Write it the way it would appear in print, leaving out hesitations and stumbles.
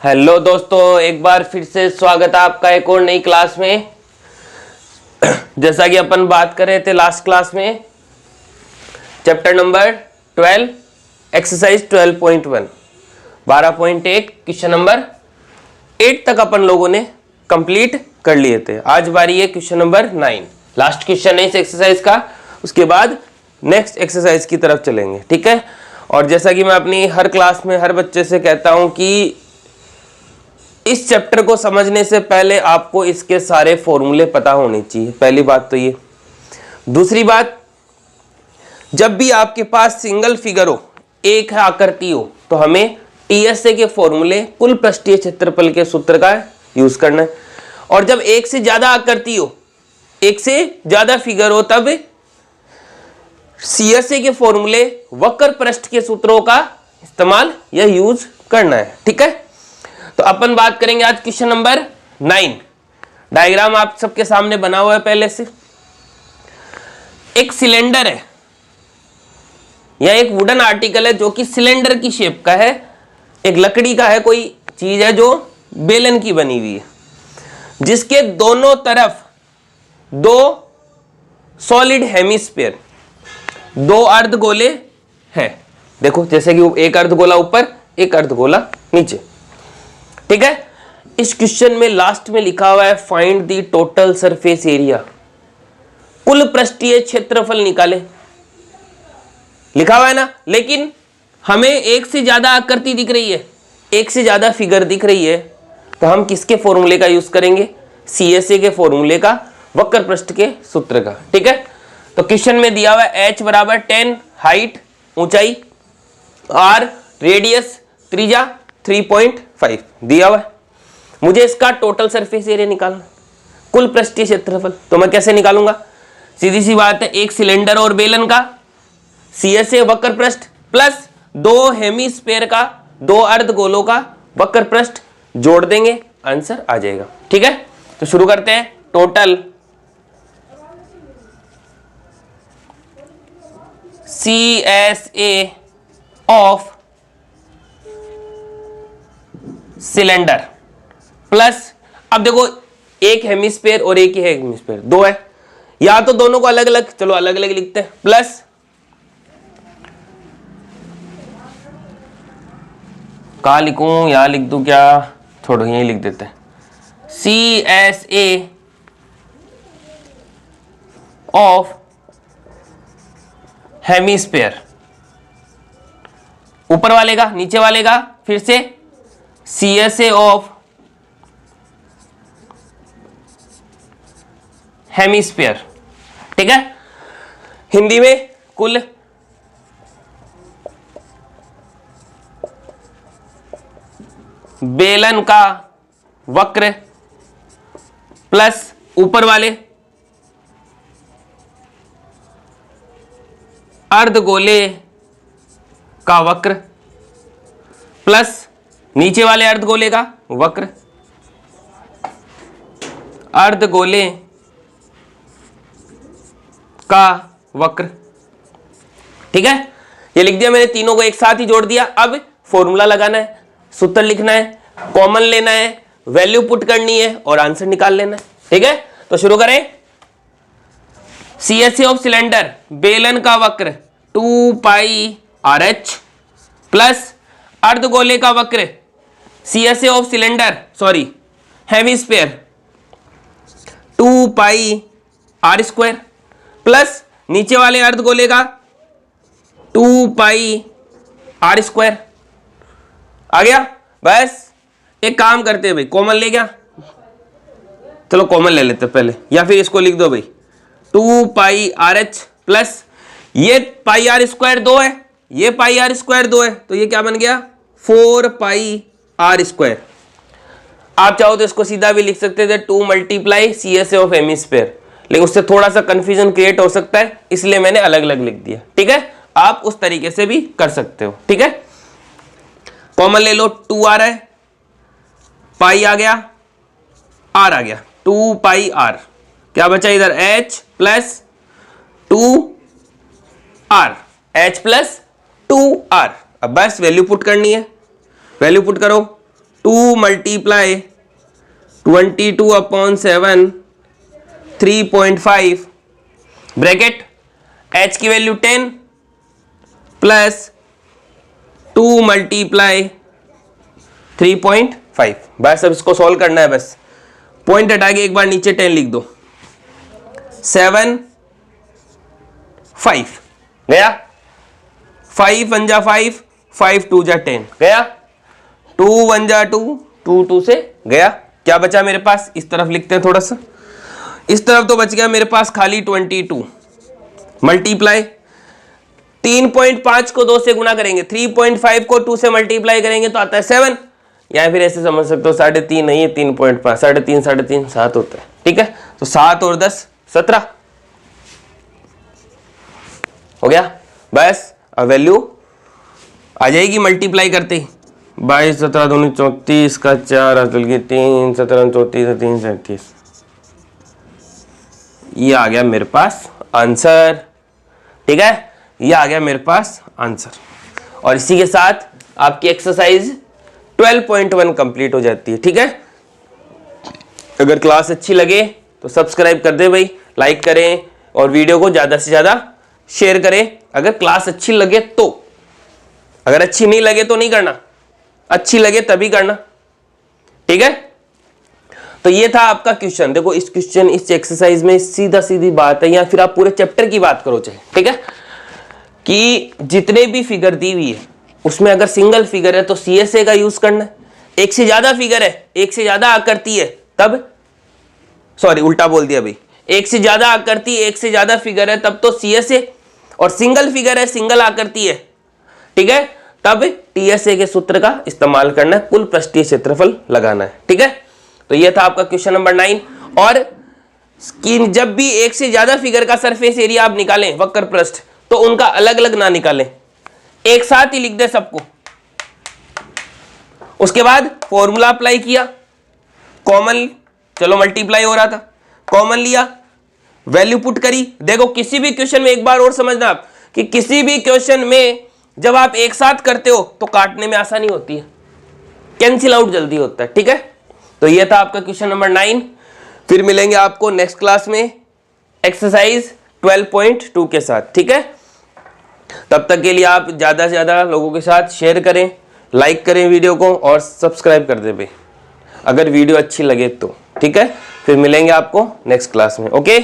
Hello दोस्तों, एक बार फिर से स्वागत है आपका एक और नई क्लास में। जैसा कि अपन बात कर रहे थे लास्ट क्लास में, chapter number 12 exercise 12.1 12.1 question number 8 तक अपन लोगों ने कंप्लीट कर लिए थे। आज बारी है क्वेश्चन नंबर 9, लास्ट क्वेश्चन है इस एक्सरसाइज का। उसके बाद नेक्स्ट एक्सरसाइज की तरफ चलेंगे, ठीक है। और जैसा कि मैं अपनी हर क्लास में हर बच्चे से कहता हूं कि इस चैप्टर को समझने से पहले आपको इसके सारे फॉर्मूले पता होने चाहिए। पहली बात तो ये। दूसरी बात, जब भी आपके पास सिंगल फिगर हो, एक आकृति हो, तो हमें टीएसए के फॉर्मूले, कुल पृष्ठीय क्षेत्रफल के सूत्र का यूज करना है। और जब एक से ज्यादा आकृति हो, एक से ज्यादा फिगर हो, तब सीएसए के फॉर्मूले, वक्र पृष्ठ के सूत्रों का इस्तेमाल या यूज करना है, ठीक है। तो अपन बात करेंगे आज क्वेश्चन नंबर 9। डायग्राम आप सबके सामने बना हुआ है पहले से। एक सिलेंडर है या एक वुडन आर्टिकल है जो कि सिलेंडर की शेप का है। एक लकड़ी का है, कोई चीज है जो बेलन की बनी हुई है, जिसके दोनों तरफ दो सॉलिड हेमिस्फीयर, दो अर्धगोले हैं। देखो, जैसे कि एक अर्धगोला ऊपर, एक अर्धगोला नीचे, ठीक है। इस क्वेश्चन में लास्ट में लिखा हुआ है find the total surface area, कुल पृष्ठीय क्षेत्रफल निकाले, लिखा हुआ है ना। लेकिन हमें एक से ज्यादा आकृति दिख रही है, एक से ज्यादा फिगर दिख रही है, तो हम किसके फॉर्मूले का यूज करेंगे? सीएसए के फॉर्मूले का, वक्र पृष्ठ के सूत्र का, ठीक है। तो क्वेश्चन में दिया हुआ है h बराबर 10 हाइट, ऊंचाई, r रेडियस, त्रिज्या 3.5 दिया हुआ है। मुझे इसका टोटल सरफेस एरिया निकालना, कुल पृष्ठीय क्षेत्रफल। तो मैं कैसे निकालूंगा? सीधी सी बात है, एक सिलेंडर और बेलन का सीएसए वक्र पृष्ठ प्लस दो हेमिस्फीयर का, दो अर्धगोलों का वक्र पृष्ठ जोड़ देंगे, आंसर आ जाएगा, ठीक है। तो शुरू करते हैं। Total CSA of cylinder plus, अब देखो एक हेमिस्फीयर और एक ही हेमिस्फीयर, दो है, या तो दोनों को अलग अलग, चलो अलग अलग लिखते हैं, प्लस कहा लिखूं, यहां लिख दूं क्या? छोड़ो, यहीं लिख देते हैं। सीएसए ऑफ हेमिस्फीयर, ऊपर वाले का, नीचे वाले का, फिर से सीएसए ऑफ हेमिस्फीयर, ठीक है। हिंदी में कुल बेलन का वक्र प्लस ऊपर वाले अर्धगोले का वक्र प्लस नीचे वाले अर्धगोले का वक्र, अर्धगोले का वक्र, ठीक है। ये लिख दिया मैंने, तीनों को एक साथ ही जोड़ दिया। अब फॉर्मूला लगाना है, सूत्र लिखना है, कॉमन लेना है, वैल्यू पुट करनी है और आंसर निकाल लेना है, ठीक है। तो शुरू करें। सीएसए ऑफ सिलेंडर, बेलन का वक्र 2 पाई RH प्लस अर्धगोले का वक्र CSA of cylinder, sorry hemisphere 2 pi R² plus नीचे वाले अर्धगोले का 2 पाई R²। आ गया? बस एक काम करते हैं भाई, कॉमन ले गया, चलो कॉमन ले लेते पहले, या फिर इसको लिख दो भाई 2 पाई RH प्लस ये पाई R² 2 है, ये पाई R² 2 है, तो ये क्या बन गया? 4 पाई R²। आप चाहो तो इसको सीधा भी लिख सकते थे 2 मल्टीप्लाई सीएसए ऑफ हेमिस्फीयर, लेकिन उससे थोड़ा सा कंफ्यूजन क्रिएट हो सकता है, इसलिए मैंने अलग अलग लिख दिया, ठीक है। आप उस तरीके से भी कर सकते हो, ठीक है। कॉमन ले लो, 2 आ रहा है, पाई आ गया, R आ गया, 2 पाई R, क्या बचा इधर? H plus 2R, H plus 2R। अब बस वैल्यू पुट करनी है, वैल्यू पुट करो, 2 मल्टीप्लाई 22/7 3.5 ब्रैकेट h की वैल्यू 10 प्लस 2 मल्टीप्लाई 3.5। बस अब इसको सॉल्व करना है, बस पॉइंट हटा के एक बार नीचे 10 लिख दो। 7 5 गया, 5 1 जा 5, 5 2 जा 10 गया, 2 1 जा 2, 2 2 से गया। क्या बचा मेरे पास, इस तरफ लिखते हैं थोड़ा सा, इस तरफ तो बच गया मेरे पास खाली 22 मल्टीप्लाई 3.5 को 2 से गुना करेंगे, 3.5 को 2 से मल्टीप्लाई करेंगे तो आता है 7, या फिर ऐसे समझ सकते हो 3.5 नहीं है 3.5, 3.5 7 होता है। ठीक है, तो 7 और 10 17 हो गया। बस अब वैल्यू आ जाएगी मल्टीप्लाई करते ही, 22 17 दूनी 34 का 4 असल की 3 17 34 3 37, ये आ गया मेरे पास आंसर। ठीक है, ये आ गया मेरे पास आंसर। और इसी के साथ आपकी एक्सरसाइज 12.1 कंप्लीट हो जाती है। ठीक है, अगर क्लास अच्छी लगे तो सब्सक्राइब कर दे भाई, लाइक करें और वीडियो को ज़्यादा से ज़्यादा शेयर करें अगर क्लास अच्छी लगे तो। अगर अच्छी नहीं लगे तो नहीं करना, अच्छी लगे तभी करना। ठीक है, तो ये था आपका क्वेश्चन। देखो इस क्वेश्चन, इस एक्सरसाइज में सीधा सीधी बात है, या फिर आप पूरे चैप्टर की बात करो चाहे, ठीक है, कि जितने भी फिगर दी हुई है उसमें अगर सिंगल फिगर है तो CSA का यूज करना है, एक से ज्यादा फिगर है, एक से ज्यादा आकृति है तब, सॉरी उल्टा बोल दिया भाई, एक से ज्यादा आकृति एक से ज्यादा फिगर है तब तो CSA, और सिंगल फिगर है सिंगल आकृति है, ठीक है, तब TSA के सूत्र का इस्तेमाल करना है, कुल पृष्ठीय क्षेत्रफल लगाना है। ठीक है, तो यह था आपका क्वेश्चन नंबर 9। और कि जब भी एक से ज्यादा फिगर का सरफेस एरिया आप निकालें वक्र पृष्ठ, तो उनका अलग अलग ना निकालें, एक साथ ही लिख दे सबको। उसके बाद फॉर्मूला अप्लाई किया, कॉमन, चलो मल्टीप्लाई हो रहा था, कॉमन लिया, वैल्यू पुट करी। देखो किसी भी क्वेश्चन में एक बार और समझना आप कि किसी भी क्वेश्चन में जब आप एक साथ करते हो तो काटने में आसानी होती है, कैंसिल आउट जल्दी होता है। ठीक है, तो यह था आपका क्वेश्चन नंबर 9। फिर मिलेंगे आपको नेक्स्ट क्लास में एक्सरसाइज 12.2 के साथ। ठीक है, तब तक के लिए आप ज्यादा से ज्यादा लोगों के साथ शेयर करें, लाइक करें वीडियो को और सब्सक्राइब कर दे भाई अगर वीडियो अच्छी लगे तो। ठीक है, फिर मिलेंगे आपको नेक्स्ट क्लास में। ओके।